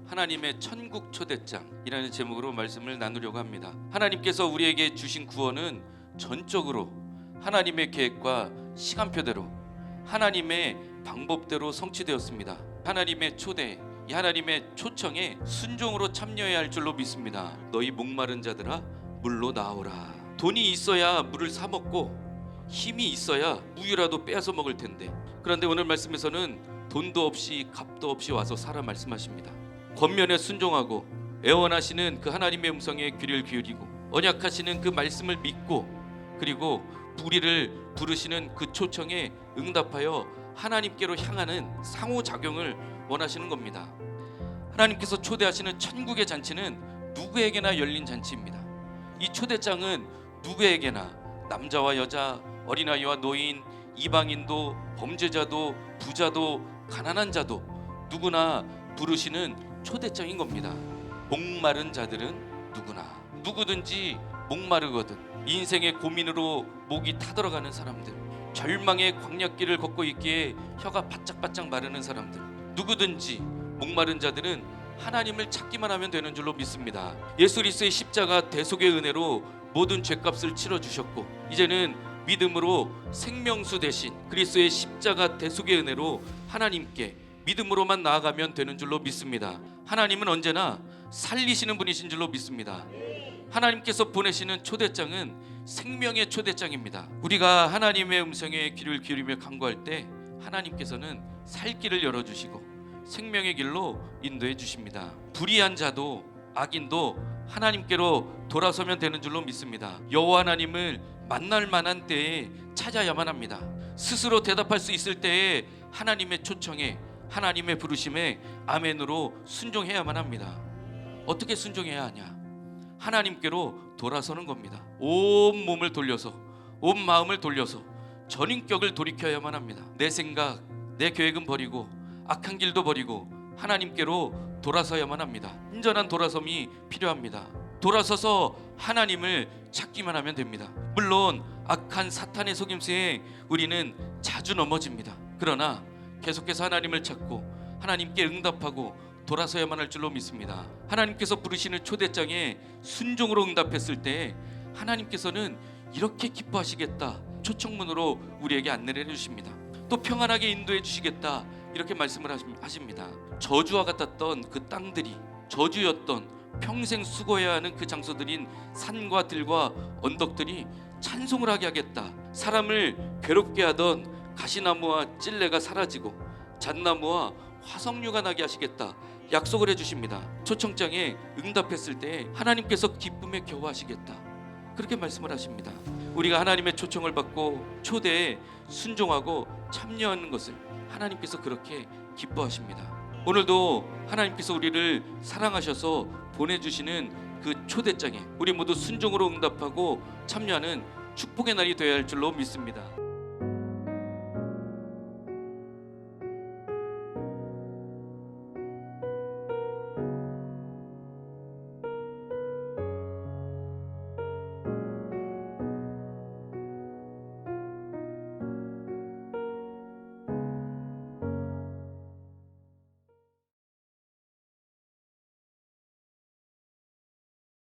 하나님의 천국 초대장이라는 제목으로 말씀을 나누려고 합니다. 하나님께서 우리에게 주신 구원은 전적으로 하나님의 계획과 시간표대로 하나님의 방법대로 성취되었습니다. 하나님의 초대, 이 하나님의 초청에 순종으로 참여해야 할 줄로 믿습니다. 너희 목마른 자들아 물로 나오라. 돈이 있어야 물을 사 먹고 힘이 있어야 우유라도 빼앗아 먹을 텐데, 그런데 오늘 말씀에서는 돈도 없이 값도 없이 와서 사라 말씀하십니다. 권면에 순종하고 애원하시는 그 하나님의 음성에 귀를 기울이고 언약하시는 그 말씀을 믿고 그리고 우리를 부르시는 그 초청에 응답하여 하나님께로 향하는 상호작용을 원하시는 겁니다. 하나님께서 초대하시는 천국의 잔치는 누구에게나 열린 잔치입니다. 이 초대장은 누구에게나, 남자와 여자, 어린아이와 노인, 이방인도, 범죄자도, 부자도, 가난한 자도 누구나 부르시는 초대장인 겁니다. 목마른 자들은 누구든지 목마르거든, 인생의 고민으로 목이 타들어가는 사람들, 절망의 광야길을 걷고 있기에 혀가 바짝바짝 마르는 사람들, 누구든지 목마른 자들은 하나님을 찾기만 하면 되는 줄로 믿습니다. 예수 그리스도의 십자가 대속의 은혜로 모든 죄값을 치러주셨고, 이제는 믿음으로 생명수 대신 그리스도의 십자가 대속의 은혜로 하나님께 믿음으로만 나아가면 되는 줄로 믿습니다. 하나님은 언제나 살리시는 분이신 줄로 믿습니다. 하나님께서 보내시는 초대장은 생명의 초대장입니다. 우리가 하나님의 음성에 귀를 기울이며 간구할 때 하나님께서는 살 길을 열어주시고 생명의 길로 인도해 주십니다. 불의한 자도 악인도 하나님께로 돌아서면 되는 줄로 믿습니다. 여호와 하나님을 만날 만한 때에 찾아야만 합니다. 스스로 대답할 수 있을 때에 하나님의 초청에, 하나님의 부르심에 아멘으로 순종해야만 합니다. 어떻게 순종해야 하냐? 하나님께로 돌아서는 겁니다. 온 몸을 돌려서, 온 마음을 돌려서 전인격을 돌이켜야만 합니다. 내 생각, 내 계획은 버리고 악한 길도 버리고 하나님께로 돌아서야만 합니다. 온전한 돌아섬이 필요합니다. 돌아서서 하나님을 찾기만 하면 됩니다. 물론 악한 사탄의 속임수에 우리는 자주 넘어집니다. 그러나 계속해서 하나님을 찾고 하나님께 응답하고 돌아서야만 할 줄로 믿습니다. 하나님께서 부르시는 초대장에 순종으로 응답했을 때 하나님께서는 이렇게 기뻐하시겠다, 초청문으로 우리에게 안내를 해주십니다. 또 평안하게 인도해 주시겠다, 이렇게 말씀을 하십니다. 저주와 같았던 그 땅들이, 저주였던 평생 수고해야 하는 그 장소들인 산과 들과 언덕들이 찬송을 하게 하겠다. 사람을 괴롭게 하던 가시나무와 찔레가 사라지고 잣나무와 화석류가 나게 하시겠다, 약속을 해주십니다. 초청장에 응답했을 때 하나님께서 기쁨에 겨워하시겠다, 그렇게 말씀을 하십니다. 우리가 하나님의 초청을 받고 초대에 순종하고 참여하는 것을 하나님께서 그렇게 기뻐하십니다. 오늘도 하나님께서 우리를 사랑하셔서 보내주시는 그 초대장에 우리 모두 순종으로 응답하고 참여하는 축복의 날이 되어야 할 줄로 믿습니다.